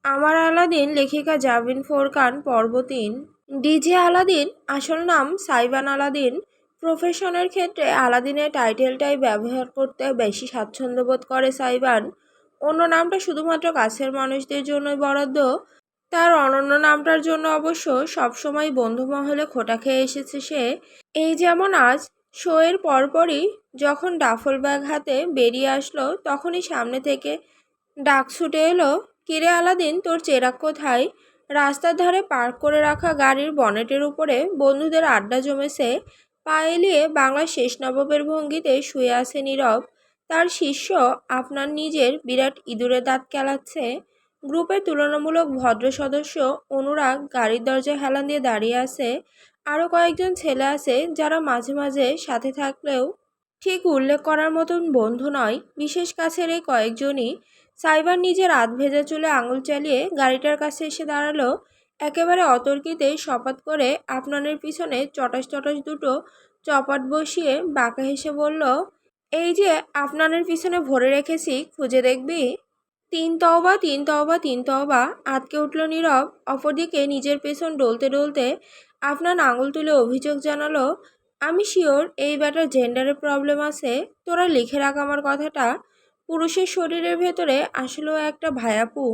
আমার আলাদিন লেখিকা জাবিন ফোরকান পর্ব ৩। ডিজে আলাদিন আসল নাম সাইবান আলাদিন। প্রফেশনের ক্ষেত্রে আলাদিনের টাইটেলটাই ব্যবহার করতে বেশি স্বাচ্ছন্দ্য বোধ করে সাইবান। অন্য নামটা শুধুমাত্র কাছের মানুষদের জন্যই বরাদ্দ। তার অনন্য নামটার জন্য অবশ্য সবসময় বন্ধু মহলে খোঁটা খেয়ে এসেছে সে। এই যেমন আজ শোয়ের পরপরই যখন ডাফল ব্যাগ হাতে বেরিয়ে আসলো, তখনই সামনে থেকে ডাক ছুটে এলো, কিরে আলাদিন, তোর চেরাগ কোথায়? রাস্তার ধারে পার্ক করে রাখা গাড়ির বনেটের উপরে বন্ধুদের আড্ডা জমেছে। পা এলিয়ে বাংলার শেষ নবাবের ভঙ্গিতে শুয়ে আছে নীরব। তার শিষ্য আপনার নিজের বিরাট ইঁদুরের দাঁত কেলাচ্ছে। গ্রুপের তুলনামূলক ভদ্র সদস্য অনুরাগ গাড়ির দরজায় হেলান দিয়ে দাঁড়িয়ে আছে। আরও কয়েকজন ছেলে আছে যারা মাঝে মাঝে সাথে থাকলেও ঠিক উল্লেখ করার মতন বন্ধু নয়। বিশেষ কাছের এই কয়েকজনই। সাইবার নিজের আধ ভেজা চুলে আঙুল চালিয়ে গাড়িটার কাছে এসে দাঁড়ালো। একেবারে অতর্কিতে শপাত করে আপনানের পিছনে চটাস চটাস দুটো চপাট বসিয়ে বাঁকা হেসে বলল, এই যে আপনানের পিছনে ভরে রেখেছি, খুঁজে দেখবি? তিন তওবা, তিন তওবা, তিন তওবা, আটকে উঠল নীরব। অপরদিকে নিজের পেছন ডলতে ডলতে আপনার আঙুল তুলে অভিযোগ জানালো, আমি শিওর এই ব্যাটার জেন্ডারের প্রবলেম আছে। তোরা লিখে রাখ আমার কথাটা। পুরুষের শরীরের ভেতরে আসলেও একটা ভায়াপু।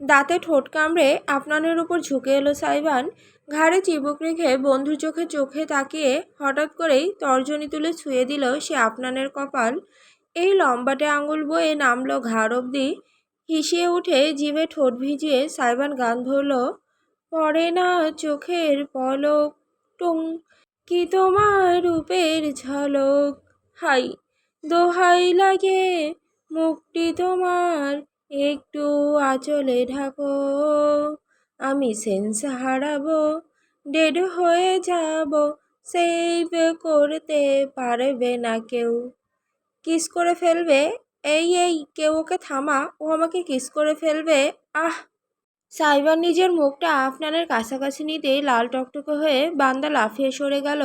দাঁতে ঠোঁট কামড়ে আপনানের উপর ঝুঁকে এলো সাইবান। ঘাড়ে চিবুক রেখে বন্ধুর চোখে চোখে তাকিয়ে হঠাৎ করেই তর্জনী তুলে ছুঁয়ে দিল সে আপনানের কপাল। এই লম্বাটে আঙুল বয়ে নামলো ঘাড় অবধি। হিসিয়ে উঠে জিভে ঠোঁট ভিজিয়ে সাইবান গান ধরল, পড়ে না চোখের পলক, টুং, কি তোমার রূপের ঝলক, হাই দোহাই লাগে মুখটি তোমার, একটু আঁচলে ঢাকো, আমি সেন্স হারাবো, ডেড হয়ে যাব, সেভ করতে পারবে না কেউ। কিস করে ফেলবে। এই এই, কেউ ওকে থামা, ও আমাকে কিস করে ফেলবে। আহ! সাইবার নিজের মুখটা আপনানের কাছাকাছি নিতেই লাল টকটকে হয়ে বান্দা লাফিয়ে সরে গেল।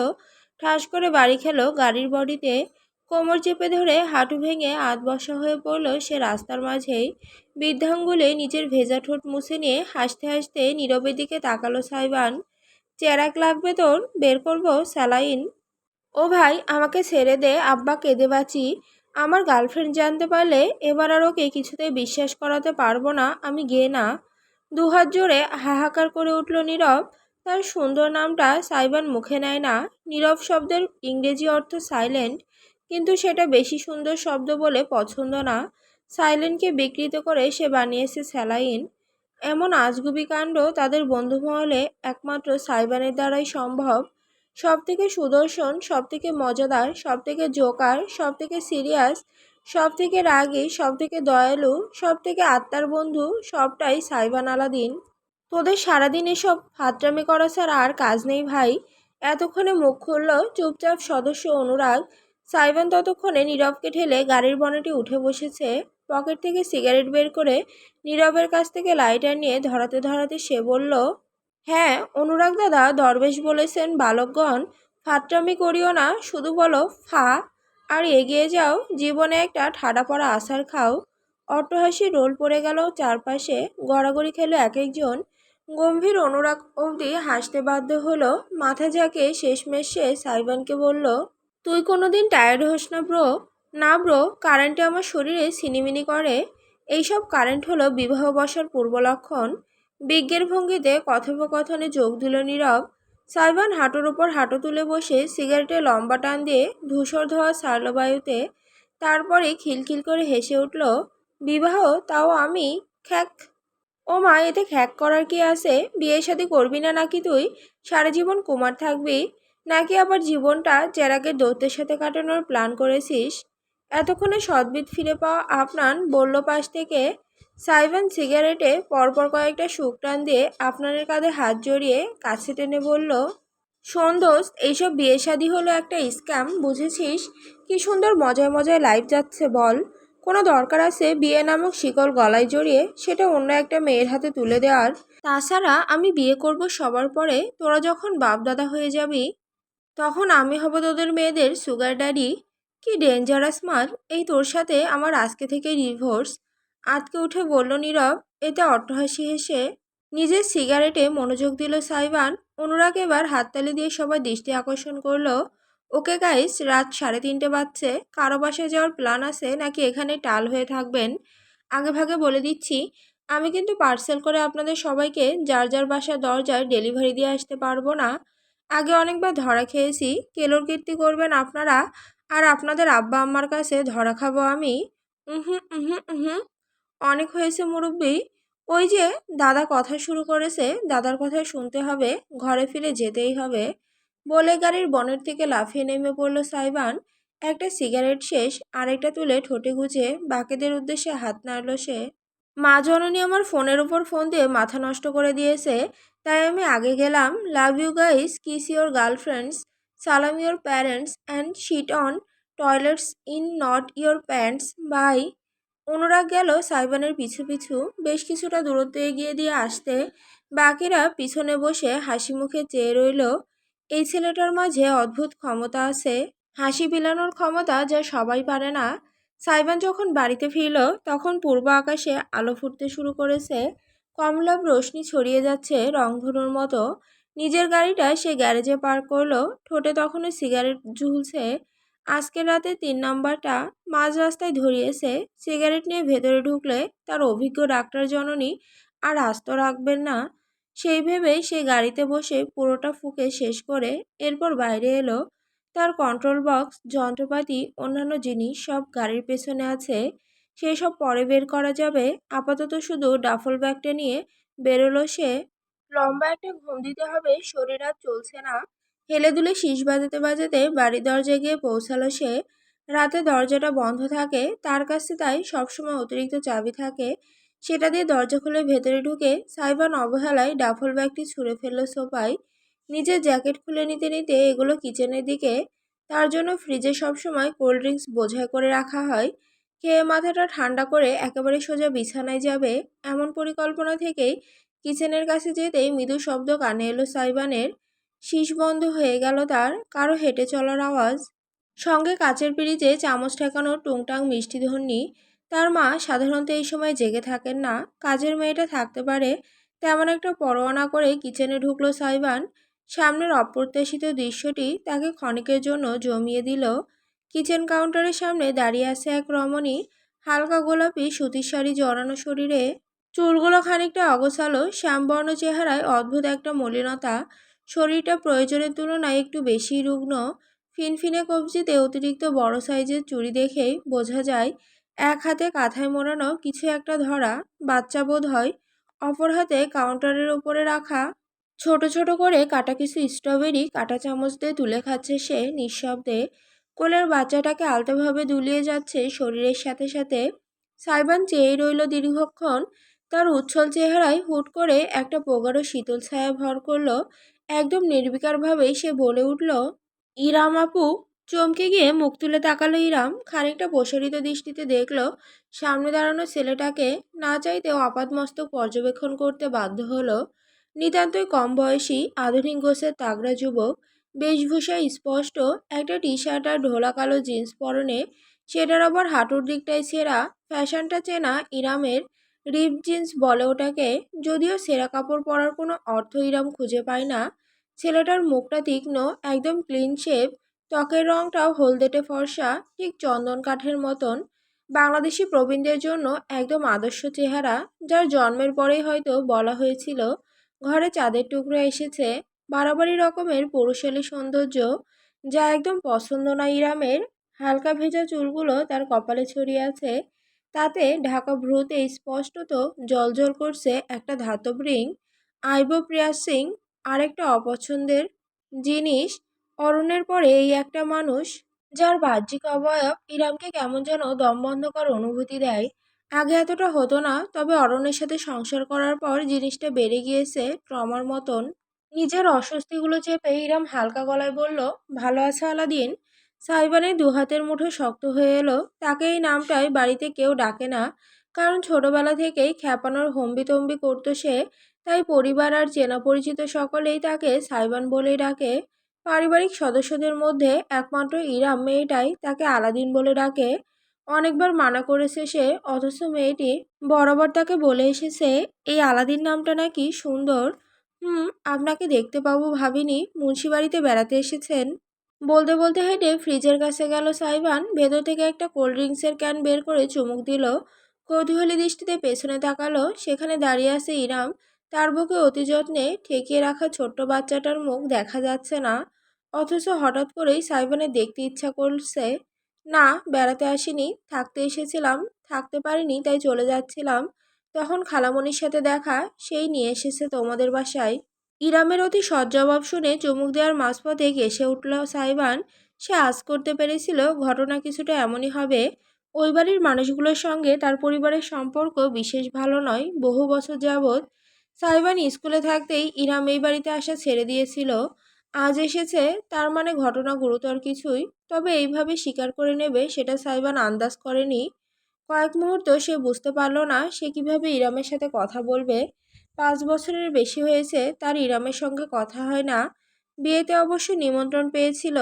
ঠাস করে বাড়ি খেলো গাড়ির বডিতে। কোমর চেপে ধরে হাঁটু ভেঙে আধ বসা হয়ে পড়ল সে রাস্তার মাঝেই। বৃদ্ধাঙ্গুলে নিজের ভেজা ঠোঁট মুছে নিয়ে হাসতে হাসতে নীরবের দিকে তাকালো সাইবান। চেরাক লাগবে তোর? বের করবো স্যালাইন? ও ভাই, আমাকে ছেড়ে দে, আব্বা কেঁদে বাঁচি। আমার গার্লফ্রেন্ড জানতে পারলে এবার আর ওকে কিছুতেই বিশ্বাস করাতে পারবো না আমি গে না। দুহাত জোড়ে হাহাকার করে উঠল নীরব। তার সুন্দর নামটা সাইবান মুখে নেয় না। নীরব শব্দের ইংরেজি অর্থ সাইলেন্ট, কিন্তু সেটা বেশি সুন্দর শব্দ বলে পছন্দ না। সাইলেন্টকে বিকৃত করে সে বানিয়েছে স্যালাইন। এমন আজগুবি কাণ্ড তাদের বন্ধুমহলে একমাত্র সাইবানের দ্বারাই সম্ভব। সবথেকে সুদর্শন, সবথেকে মজাদার, সবথেকে জোকার, সবথেকে সিরিয়াস, সবথেকে রাগী, সবথেকে দয়ালু, সবথেকে আত্মার বন্ধু, সবটাই সাইবান আলাদিন। তোদের সারাদিন এসব ফাত্রামি করা ছাড়া আর কাজ নেই ভাই। এতক্ষণে মুখ খুলল চুপচাপ সদস্য অনুরাগ। সাইবান ততক্ষণে নীরবকে ঠেলে গাড়ির বনেটে উঠে বসেছে। পকেট থেকে সিগারেট বের করে নীরবের কাছ থেকে লাইটার নিয়ে ধরাতে ধরাতে সে বলল, হ্যাঁ অনুরাগ দাদা, দরবেশ বলেছেন বালকগণ, ফাত্রামি করিও না, শুধু বলো ফা আর এগিয়ে যাও, জীবনে একটা ঠাডা পড়া আছাড় খাও। অট্টহাসি রোল পড়ে গেল চারপাশে, গড়াগড়ি খেলো এক একজন। গম্ভীর অনুরাগ অবধি হাসতে বাধ্য হলো। মাথা ঝাঁকে শেষমেশে সাইবানকে বলল, তুই কোনোদিন টায়ার্ড হোস না ব্রো? না ব্রো, কারেন্টে আমার শরীরে সিনিমিনি করে। এইসব কারেন্ট হলো বিবাহ বসার পূর্ব লক্ষণ। বিজ্ঞের ভঙ্গিতে কথোপকথনে যোগ দিল নীরব। সাইবান হাঁটুর ওপর হাঁটু তুলে বসে সিগারেটে লম্বা টান দিয়ে ধূসর ধোয়া ছাড়ল বায়ুতে। তারপরে খিলখিল করে হেসে উঠল, বিবাহ, তাও আমি? খ্যাক! ও মা, এতে খ্যাক করার কি আছে? বিয়ে শাদী করবি না নাকি তুই? সারা জীবন কুমার থাকবি? নাকি আবার জীবনটা চেরাগের দৈত্যের সাথে কাটানোর প্ল্যান করেছিস? এতক্ষণে সদ্বিদ ফিরে পাওয়া আপনান বলল পাশ থেকে। সাইবান সিগারেটে পরপর কয়েকটা শুক টান দিয়ে আপনানের কাঁধে হাত জড়িয়ে কাছে টেনে বলল, শোন দোস্ত, এইসব বিয়ে শাদী হলো একটা স্ক্যাম, বুঝেছিস? কি সুন্দর মজায় মজায় লাইফ যাচ্ছে বল। কোনো দরকার আছে বিয়ে নামক শিকল গলায় জড়িয়ে সেটা অন্য একটা মেয়ের হাতে তুলে দেওয়ার? তাছাড়া আমি বিয়ে করব সবার পরে, তোরা যখন বাপ দাদা হয়ে যাবি তখন আমি হব তোদের মেয়েদের সুগার ড্যাডি। কি ডেঞ্জারাস মার! এই তোর সাথে আমার আজকে থেকে ডিভোর্স। আঁতকে উঠে বলল নীরব। এতে অট্টহাসি হেসে নিজের সিগারেটে মনোযোগ দিল সাইবান। অনুরাগ এবার হাততালি দিয়ে সবার দৃষ্টি আকর্ষণ করলো। ওকে গাইস, রাত 3:30 বাজছে। কারো বাসায় যাওয়ার প্ল্যান আছে নাকি এখানে টাল হয়ে থাকবেন? আগে ভাগে বলে দিচ্ছি, আমি কিন্তু পার্সেল করে আপনাদের সবাইকে যার যার বাসার দরজায় ডেলিভারি দিয়ে আসতে পারবো না। আগে অনেকবার ধরা খেয়েছি, কেলোর কীর্তি করবেন আপনারা আর আপনাদের আব্বা আম্মার কাছে ধরা খাবো আমি। হুম হুম হুম। অনেক হয়েছে মুরব্বি। ওই যে দাদা কথা শুরু করেছে, দাদার কথা শুনতে হবে, ঘরে ফিরে যেতেই হবে বলে গাড়ির বনেট থেকে লাফিয়ে নেমে পড়ল সাইবান। একটা সিগারেট শেষ, আরেকটা তুলে ঠোঁটে গুজে বাকিদের উদ্দেশ্যে হাত নাড়ল সে। মা জননী আমার ফোনের উপর ফোন দিয়ে মাথা নষ্ট করে দিয়েছে, তাই আমি আগে গেলাম। Love you guys, kiss your girlfriends, সালাম your parents and shit on toilets in not your pants, bye. Anurag গেল সাইবানের পিছু পিছু। বেশ কিছুটা দূরত্ব এগিয়ে দিয়ে আসতে বাকিরা পিছনে বসে হাসি মুখে চেয়ে রইল। এই ছেলেটার মাঝে অদ্ভুত ক্ষমতা আছে, হাসি বিলানোর ক্ষমতা, যা সবাই পারে না। সাইবান যখন বাড়িতে ফিরল তখন পূর্ব আকাশে আলো ফুটতে শুরু করেছে। কমলাভ রোশনি ছড়িয়ে যাচ্ছে রংধনুর মতো। নিজের গাড়িটা সে গ্যারেজে পার্ক করলো। ঠোঁটে তখনও সিগারেট ঝুলছে। আজকের রাতে 3 নম্বরটা মাঝ রাস্তায় ধরিয়েছে। সিগারেট নিয়ে ভেতরে ঢুকলে তার অভিজ্ঞ ডাক্তার জননী আর আস্ত রাখবেন না। সেই ভেবেই সে গাড়িতে বসে পুরোটা ফুঁকে শেষ করে এরপর বাইরে এলো। তার কন্ট্রোল বক্স, যন্ত্রপাতি, অন্যান্য জিনিস সব গাড়ির পেছনে আছে। সেই সব পরে বের করা যাবে, আপাতত শুধু ডাফল ব্যাগটা নিয়ে বেরোলো সে। লম্বা একটা ঘুম দিতে হবে, শরীর আর চলছে না। হেলে দুলে শীষ বাজাতে বাজাতে বাড়ির দরজায় গিয়ে পৌঁছালো সে। রাতে দরজাটা বন্ধ থাকে, তার কাছে তাই সবসময় অতিরিক্ত চাবি থাকে। সেটা দিয়ে দরজা খুলে ভেতরে ঢুকে সাইবান অবহেলায় ডাফল ব্যাগটি ছুঁড়ে ফেললো সোফায়। নিজের জ্যাকেট খুলে নিতে নিতে এগুলো কিচেনের দিকে। তার জন্য ফ্রিজে সবসময় কোল্ড ড্রিঙ্কস বোঝাই করে রাখা হয়। খেয়ে মাথাটা ঠান্ডা করে একেবারে সোজা বিছানায় যাবে, এমন পরিকল্পনা থেকেই কিচেনের কাছে যেতেই মৃদু শব্দ কানে এলো সাইবানের। শীষ বন্ধ হয়ে গেল তার, কারো হেঁটে চলার আওয়াজ। সঙ্গে কাচের পিঁড়িতে চামচ ঠেকানো টুংটাং মিষ্টি ধ্বনি। তার মা সাধারণত এই সময় জেগে থাকেন না, কাজের মেয়েটা থাকতে পারে। তেমন একটা পরোয়া না করে কিচেনে ঢুকলো সাইবান। সামনের অপ্রত্যাশিত দৃশ্যটি তাকে ক্ষণিকের জন্য জমিয়ে দিল। কিচেন কাউন্টারের সামনে দাঁড়িয়ে আছে এক রমণী। হালকা গোলাপি সুতির শাড়ি জড়ানো শরীরে, চুলগুলো খানিকটা অগোছালো, শ্যামবর্ণ চেহারায় অদ্ভুত একটা মলিনতা। শরীরটা প্রয়োজনের তুলনায় একটু বেশি রুগ্ন। ফিনফিনে কবজিতে অতিরিক্ত বড় সাইজের চুড়ি দেখেই বোঝা যায় এক হাতে কাঁথায় মোড়ানো কিছু একটা ধরা, বাচ্চা বোধ হয়। অপর হাতে কাউন্টারের উপরে রাখা ছোট ছোট করে কাটা কিছু স্ট্রবেরি কাটা চামচ দিয়ে তুলে খাচ্ছে সে নিঃশব্দে। কোলের বাচ্চাটাকে আলতোভাবে দুলিয়ে যাচ্ছে শরীরের সাথে সাথে। সাইবান চেয়েই রইল দীর্ঘক্ষণ। তার উচ্ছল চেহারায় হুট করে একটা প্রগাঢ় শীতল ছায়া ভর করল। একদম নির্বিকারভাবেই সে বলে উঠল, ইরাম আপু। চমকে গিয়ে মুখ তুলে তাকালো ইরাম। খানিকটা প্রসারিত দৃষ্টিতে দেখল সামনে দাঁড়ানো ছেলেটাকে। না চাইতেও আপাতমস্তক পর্যবেক্ষণ করতে বাধ্য হলো। নিতান্তই কম বয়সী, আধুনিক গোছের তাগড়া যুবক। বেশভূষায় স্পষ্ট, একটা টি শার্ট আর ঢোলা কালো জিন্স পরনে। সেটার আবার হাঁটুর দিকটাই ছেঁড়া। ফ্যাশনটা চেনা ইরামের। রিপ জিন্স বলে ওটাকে। যদিও ছেঁড়া কাপড় পরার কোনো অর্থ ইরাম খুঁজে পায় না। ছেলেটার মুখটা তীক্ষ্ণ, একদম ক্লিন শেভ। ত্বকের রংটাও হলদেটে ফর্সা, ঠিক চন্দন কাঠের মতন। বাংলাদেশি প্রবীণদের জন্য একদম আদর্শ চেহারা, যার জন্মের পরেই হয়তো বলা হয়েছিল ঘরে চাঁদের টুকরো এসেছে। বাড়াবাড়ি রকমের পৌরুষালী সৌন্দর্য, যা একদম পছন্দ না ইরামের। হালকা ভেজা চুলগুলো তার কপালে ছড়িয়ে আছে, তাতে ঢাকা ভ্রুতে স্পষ্টত জ্বলজ্বল করছে একটা ধাতব রিং। আইব্রো পিয়ার্সিং আরেকটা অপছন্দের জিনিস। অরণ্যের পরে এই একটা মানুষ, যার বাহ্যিক অবয়ব ইরামকে কেমন যেন দমবন্ধকর অনুভূতি দেয়। আগে এতটা হতো না, তবে অরণ্যের সাথে সংসার করার পর জিনিসটা বেড়ে গিয়েছে ট্রমার মতন। নিজের অস্বস্তিগুলো চেপে ইরাম হালকা গলায় বলল, ভালো আছে আলাদিন? সাইবানের দুহাতের মুঠো শক্ত হয়ে এলো। তাকে এই নামটাই বাড়িতে কেউ ডাকে না, কারণ ছোটবেলা থেকেই খ্যাপানোর হম্বিতম্বি করতো সে। তাই পরিবার আর চেনা পরিচিত সকলেই তাকে সাইবান বলেই ডাকে। পারিবারিক সদস্যদের মধ্যে একমাত্র ইরাম মেয়েটাই তাকে আলাদিন বলে ডাকে। অনেকবার মানা করেছে সে, অথচ মেয়েটি বরাবর তাকে বলে এসেছে এই আলাদিন নামটা নাকি সুন্দর। আপনাকে দেখতে পাবো ভাবিনি, মুন্সিবাড়িতে বেড়াতে এসেছেন। বলতে বলতে হেঁটে ফ্রিজের কাছে গেল সাইবান, ভেতর থেকে একটা কোল্ড ড্রিঙ্কসের ক্যান বের করে চুমুক দিল। কৌতূহলী দৃষ্টিতে পেছনে তাকালো, সেখানে দাঁড়িয়ে আছে ইরাম। তার বুকে অতি যত্নে ঠেকিয়ে রাখা ছোট্ট বাচ্চাটার মুখ দেখা যাচ্ছে না, অথচ হঠাৎ করেই সাইবানের দেখতে ইচ্ছা করছে। না, বেড়াতে আসিনি, থাকতে এসেছিলাম, থাকতে পারিনি তাই চলে যাচ্ছিলাম। তখন খালামণির সাথে দেখা, সেই নিয়ে এসেছে তোমাদের বাসায়। ইরামের অতি সৎ জবাব শুনে চুমুক দেওয়ার মাঝপথে কেসে উঠল সাইবান। সে আজ করতে পেরেছিল ঘটনা কিছুটা এমনই হবে। ওই বাড়ির মানুষগুলোর সঙ্গে তার পরিবারের সম্পর্ক বিশেষ ভালো নয় বহু বছর যাবৎ। সাইবান স্কুলে থাকতেই ইরাম এই বাড়িতে আসা ছেড়ে দিয়েছিল। আজ এসেছে, তার মানে ঘটনা গুরুতর কিছুই। তবে এইভাবে স্বীকার করে নেবে সেটা সাইবান আন্দাজ করেনি। কয়েক মুহূর্ত সে বুঝতে পারল না সে কিভাবে ইরামের সাথে কথা বলবে। 5 বছরের বেশি হয়েছে তার ইরামের সঙ্গে কথা হয় না। বিয়েতে অবশ্য নিমন্ত্রণ পেয়েছিল,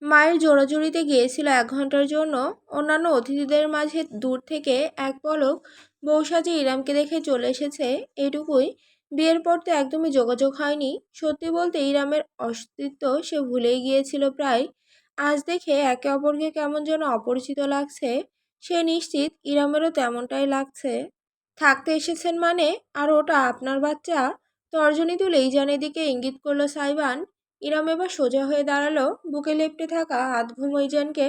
মায়ের জোড়াজুড়িতে গিয়েছিল 1 ঘন্টার জন্য। অন্যান্য অতিথিদের মাঝে দূর থেকে এক পলক বউ সাজে ইরামকে দেখে চলে এসেছে, এটুকুই। বিয়ের পর তো একদমই যোগাযোগ হয়নি। সত্যি বলতে ইরামের অস্তিত্ব সে ভুলেই গিয়েছিল প্রায়। আজ দেখে একে অপরকে কেমন যেন অপরিচিত লাগছে। সে নিশ্চিত ইরামেরও তেমনটাই লাগছে। থাকতে এসেছেন মানে? আর ওটা আপনার বাচ্চা? তর্জনী তুলে ইজানের দিকে ইঙ্গিত করলো সাইবান। ইরাম এবার সোজা হয়ে দাঁড়ালো, বুকে লেপ্টে থাকা আধঘুমো ইজানকে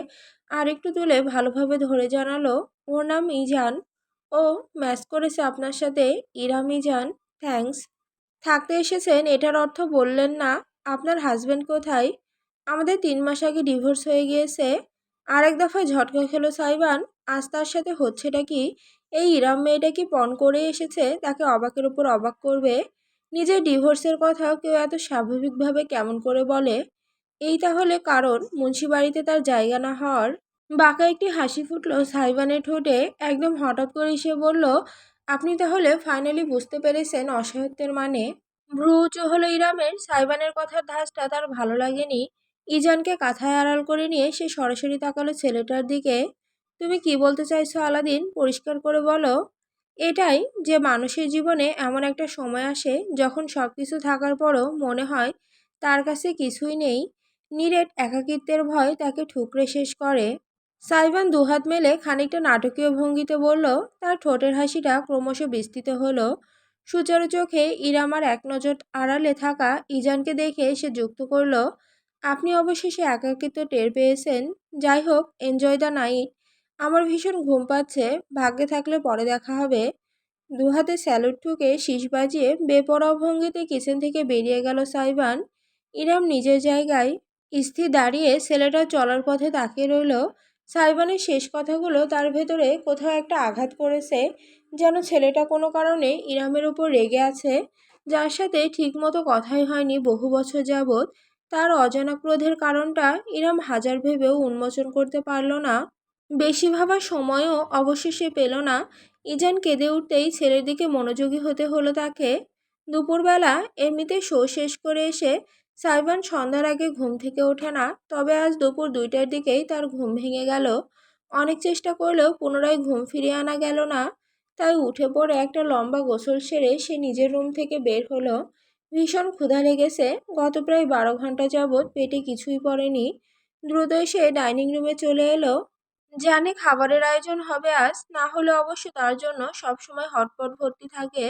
আরেকটু তুলে ভালোভাবে ধরে জানালো, ওর নাম ইজান। ও ম্যাচ করেছে আপনার সাথে। ইরাম ইজান, থ্যাঙ্কস। থাকতে এসেছেন এটার অর্থ বললেন না। আপনার হাজবেন্ড কোথায়? আমাদের 3 মাস আগে ডিভোর্স হয়ে গিয়েছে। আরেক দফায় ঝটকা খেলো সাইবান। আজ তার সাথে হচ্ছেটা কি? এই ইরাম মেয়েটা কি পণ করে এসেছে তাকে অবাকের উপর অবাক করবে? নিজের ডিভোর্সের কথাও কেউ এত স্বাভাবিকভাবে কেমন করে বলে? এই তাহলে কারণ মুন্সিবাড়িতে তার জায়গা না হওয়ার। বাঁকা একটি হাসি ফুটল সাইবানের ঠোঁটে। একদম হঠাৎ করে সে বলল, আপনি তাহলে ফাইনালি বুঝতে পেরেছেন অসহায়ত্বের মানে। ভ্রু উঁচু হলো ইরামের। সাইবানের কথার ধাঁচটা তার ভালো লাগেনি। ইজানকে কাঁথায় আড়াল করে নিয়ে সে সরাসরি তাকালো ছেলেটার দিকে। তুমি কি বলতে চাইছো আলাদিন, পরিষ্কার করে বলো। এটাই যে মানুষের জীবনে এমন একটা সময় আসে যখন সব কিছু থাকার পরও মনে হয় তার কাছে কিছুই নেই। নিরেট একাকিত্বের ভয় তাকে ঠুকরে শেষ করে। সাইবান দুহাত মেলে খানিকটা নাটকীয় ভঙ্গিতে বলল। তার ঠোঁটের হাসিটা ক্রমশ বিস্তৃত হলো। সুচারু চোখে ইরামার এক নজর আড়ালে থাকা ইজানকে দেখে সে যুক্ত করল, আপনি অবশেষে একাকিত্ব টের পেয়েছেন। যাই হোক, এনজয় দ্য নাইট। আমার ভীষণ ঘুম পাচ্ছে, ভাগ্যে থাকলে পরে দেখা হবে। দুহাতে স্যালুট ঠুকে শীষ বাজিয়ে বেপরোয়া ভঙ্গিতে কিচেন থেকে বেরিয়ে গেল সাইবান। ইরাম নিজের জায়গায় স্থির দাঁড়িয়ে ছেলেটা চলার পথে তাকিয়ে রইল। সাইবানের শেষ কথাগুলো তার ভেতরে কোথাও একটা আঘাত করেছে, যেন ছেলেটা কোনো কারণে ইরামের উপর রেগে আছে, যার সাথে ঠিকমতো কথাই হয়নি বহু বছর যাবৎ। তার অজানা ক্রোধের কারণটা ইরাম হাজার ভেবেও উন্মোচন করতে পারল না। বেশি ভাবার সময়ও অবশ্য সে পেল না। ইজান কেঁদে উঠতেই ছেলের দিকে মনোযোগী হতে হলো তাকে। দুপুরবেলা এমনিতে শো শেষ করে এসে সাইবান সন্ধ্যার আগে ঘুম থেকে ওঠে না। তবে আজ দুপুর 2টার দিকেই তার ঘুম ভেঙে গেল। অনেক চেষ্টা করলেও পুনরায় ঘুম ফিরিয়ে আনা গেল না। তাই উঠে পড়ে একটা লম্বা গোসল সেরে সে নিজের রুম থেকে বের হলো। ভীষণ ক্ষুধা লেগেছে। গত প্রায় 12 ঘন্টা যাবৎ পেটে কিছুই পড়েনি। দ্রুত এসে ডাইনিং রুমে চলে এলো। জানে খাবারের আয়োজন হবে আজ, না হলে অবশ্য তার জন্য সবসময় হটপট ভর্তি থাকে।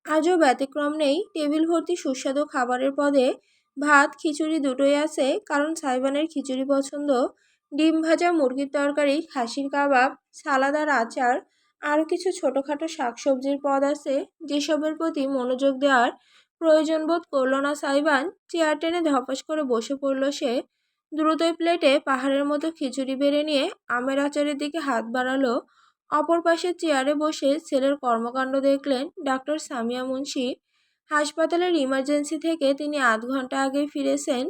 আজও ব্যতিক্রম নেই। টেবিল ভর্তি সুস্বাদু খাবারের পদে ভাত খিচুড়ি দুটোই আছে, কারণ সাইবানের খিচুড়ি পছন্দ। ডিম ভাজা, মুরগির তরকারি, খাসির কাবাব, সালাদ আর আচার। আরও কিছু ছোটোখাটো শাকসবজির পদ আছে, যেসবের প্রতি মনোযোগ দেওয়ার প্রয়োজন বোধ করল না সাইবান। চেয়ার টেনে ধপাস করে বসে পড়ল সে। দ্রুতই প্লেটে পাহাড়ের মতো খিচুড়ি বেড়ে নিয়ে আমের আচারের দিকে হাত বাড়ালো। অপর পাশের চেয়ারে বসে ছেলের কর্মকাণ্ড দেখলেন ডাক্তার সামিয়া মুন্সি। হাসপাতালের ইমার্জেন্সি থেকে তিনি আধ ঘন্টা আগে ফিরেছেন।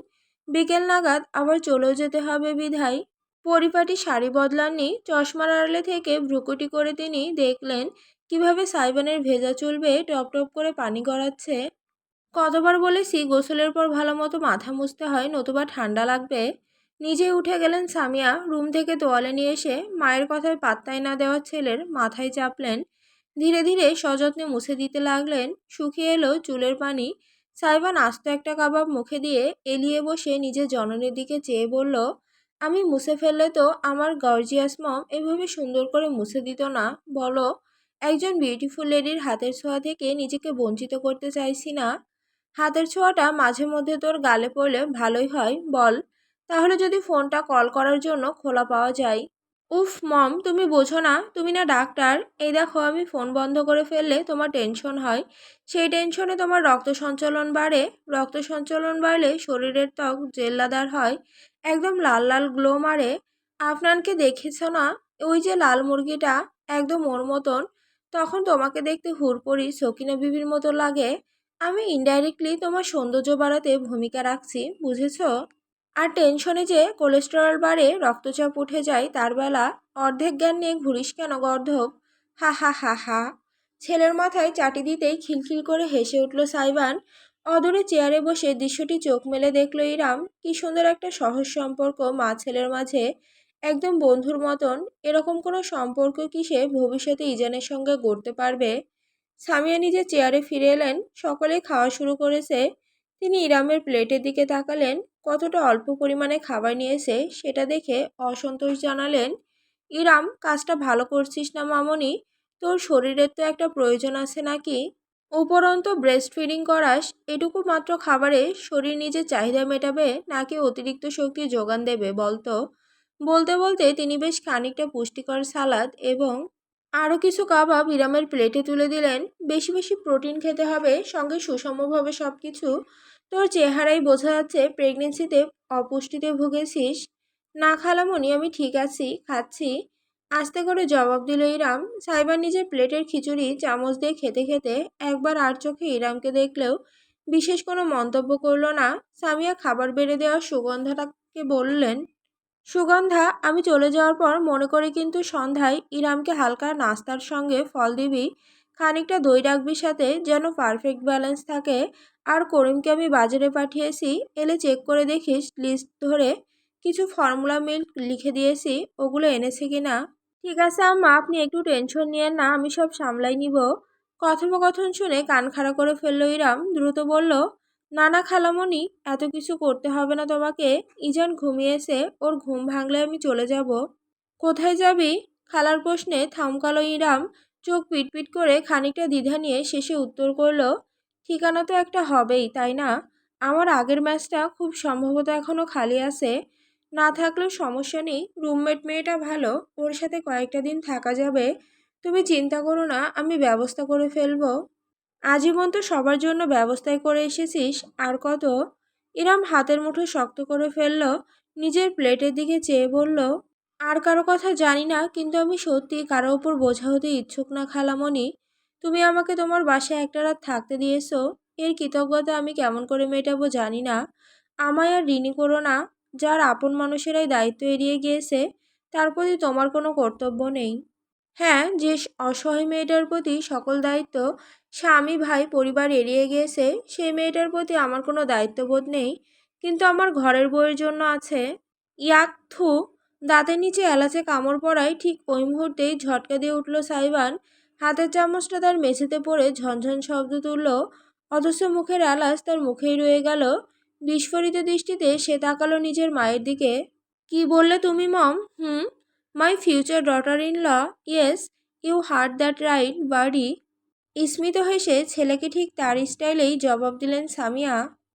বিকেল নাগাদ আবার চলেও যেতে হবে বিধায় পরিপাটি শাড়ি বদলাননি। চশমার আড়ালে থেকে ভ্রুকুটি করে তিনি দেখলেন কিভাবে সাইবানের ভেজা চুল বেয়ে টপ টপ করে পানি গড়াচ্ছে। কতবার বলেছি গোসলের পর ভালো মতো মাথা মুছতে হয়, নতুবা ঠান্ডা লাগবে। নিজেই উঠে গেলেন সামিয়া। রুম থেকে তোয়ালে নিয়ে এসে মায়ের কথায় পাত্তাই না দেওয়া ছেলের মাথায় চাপলেন। ধীরে ধীরে সযত্নে মুছে দিতে লাগলেন। শুকিয়ে এলো চুলের পানি। সাইবান আস্ত একটা কাবাব মুখে দিয়ে এলিয়ে বসে নিজের জননীর দিকে চেয়ে বলল, আমি মুছে ফেললে তো আমার গর্জিয়াস মম এভাবে সুন্দর করে মুছে দিত না। বলো, একজন বিউটিফুল লেডির হাতের ছোঁয়া থেকে নিজেকে বঞ্চিত করতে চাইছি না। হাতের ছোঁয়াটা মাঝে মধ্যে তোর গালে পড়লে ভালোই হয়। বল, তাহলে যদি ফোনটা কল করার জন্য খোলা পাওয়া যায়। উফ মম, তুমি বোঝো না, তুমি না ডাক্তার। এই দেখো, আমি ফোন বন্ধ করে ফেললে তোমার টেনশন হয়। সেই টেনশনে তোমার রক্ত সঞ্চালন বাড়ে। রক্ত সঞ্চালন বাড়লে শরীরের ত্বক জেল্লাদার হয়, একদম লাল লাল গ্লো মারে। আপনাকে দেখেছ না, ওই যে লাল মুরগিটা, একদম ওর মতন। তখন তোমাকে দেখতে হুড়পড়ি সকিনা বিবির মতো লাগে। আমি ইনডাইরেক্টলি তোমার সৌন্দর্য বাড়াতে ভূমিকা রাখছি, বুঝেছো? আর টেনশনে যে কোলেস্টেরল বাড়ে, রক্তচাপ উঠে যায়, তার বেলা অর্ধেক জ্ঞান নিয়ে ঘুরিস কেন গর্ধব? হা হা হা হা। ছেলের মাথায় চাটি দিতেই খিলখিল করে হেসে উঠল সাইবান। অদূরে চেয়ারে বসে দৃশ্যটি চোখ মেলে দেখল ইরাম। কি সুন্দর একটা সহজ সম্পর্ক মা ছেলের মাঝে, একদম বন্ধুর মতন। এরকম কোনো সম্পর্ক কি সে ভবিষ্যতে ইজানের সঙ্গে গড়তে পারবে? সামিয়া নিজের চেয়ারে ফিরে এলেন। সকলে খাওয়া শুরু করেছে। তিনি ইরামের প্লেটের দিকে তাকালেন। কতটা অল্প পরিমাণে খাবার নিয়েছে সেটা দেখে অসন্তোষ জানালেন। ইরাম, কাজটা ভালো করছিস না মামনি? তোর শরীরের তো একটা প্রয়োজন আছে নাকি? উপরন্ত ব্রেস্ট ফিডিং করাস, এটুকু মাত্র খাবারে শরীর নিজের চাহিদা মেটাবে নাকি অতিরিক্ত শক্তি যোগান দেবে বলতো? বলতে বলতে তিনি বেশ খানিকটা পুষ্টিকর সালাদ এবং আরও কিছু কাবাব ইরামের প্লেটে তুলে দিলেন। বেশি বেশি প্রোটিন খেতে হবে, সঙ্গে সুষমভাবে সব কিছু। তোর চেহারাই বোঝা যাচ্ছে প্রেগনেন্সিতে অপুষ্টিতে ভুগেছিস। না খালামণি, আমি ঠিক আছি, খাচ্ছি, আস্তে করে জবাব দিল ইরাম। সাইবার নিজের প্লেটের খিচুড়ি চামচ দিয়ে খেতে খেতে একবার আর চোখে ইরামকে দেখলেও বিশেষ কোনো মন্তব্য করল না। সামিয়া খাবার বেড়ে দেওয়ার সুগন্ধাটাকে বললেন, সুগন্ধা, আমি চলে যাওয়ার পর মনে করে কিন্তু সন্ধ্যায় ইরামকে হালকা নাস্তার সঙ্গে ফল দিবি, খানিকটা দই রাখবি সাথে, যেন পারফেক্ট ব্যালেন্স থাকে। আর করিমকে আমি বাজারে পাঠিয়েছি, এলে চেক করে দেখিস লিস্ট ধরে। কিছু ফর্মুলা মিল্ক লিখে দিয়েছি, ওগুলো এনেছে কিনা। ঠিক আছে আম্মা, আপনি একটু টেনশন নিয়েন না, আমি সব সামলাই নিব। কথোপকথন শুনে কান খাড়া করে ফেলল ইরাম। দ্রুত বলল, না না খালামণি, এত কিছু করতে হবে না তোমাকে। ইজান ঘুমিয়েছে, ওর ঘুম ভাঙলে আমি চলে যাব। কোথায় যাবি? খালার প্রশ্নে থামকালো ইরাম। চোখ পিটপিট করে খানিকটা দ্বিধা নিয়ে শেষে উত্তর করল, ঠিকানা তো একটা হবেই, তাই না? আমার আগের ম্যাচটা খুব সম্ভবত এখনও খালি আছে। না থাকলেও সমস্যা নেই, রুমমেট মেয়েটা ভালো, ওর সাথে কয়েকটা দিন থাকা যাবে। তুমি চিন্তা করো না, আমি ব্যবস্থা করে ফেলবো। আজীবন তো সবার জন্য ব্যবস্থাই করে এসেছিস, আর কত? ইরাম হাতের মুঠো শক্ত করে ফেলল। নিজের প্লেটের দিকে চেয়ে বলল, আর কারো কথা জানি না, কিন্তু আমি সত্যি কারো উপর বোঝা হতে ইচ্ছুক না খালামণি। তুমি আমাকে তোমার বাসায় একটা রাত থাকতে দিয়েছো, এর কৃতজ্ঞতা আমি কেমন করে মেটাবো জানি না। আমায় আর ঋণী করো না। যার আপন মানুষেরাই দায়িত্ব এড়িয়ে গিয়েছে, তার প্রতি তোমার কোনো কর্তব্য নেই। হ্যাঁ, যে অসহায় মেয়েটার প্রতি সকল দায়িত্ব স্বামী ভাই পরিবার এড়িয়ে গিয়েছে, সেই মেয়েটার প্রতি আমার কোনো দায়িত্ববোধ নেই, কিন্তু আমার ঘরের বউয়ের জন্য আছে। ইয়াক থু। দাঁতের নিচে এলাচে কামড় পড়ায় ঠিক ওই মুহূর্তেই ঝটকা দিয়ে উঠল সাইবান। হাতের চামচটা তার মেঝেতে পড়ে ঝনঝন শব্দ তুলল, অথচ মুখের এলাচ তার মুখেই রয়ে গেল। বিস্ফোরিত দৃষ্টিতে সে তাকালো নিজের মায়ের দিকে। কি বললে তুমি mom? Hmm, my future daughter in law. Yes, you heard that right বাড়ি। স্মিত হেসে ছেলেকে ঠিক তার স্টাইলেই জবাব দিলেন সামিয়া।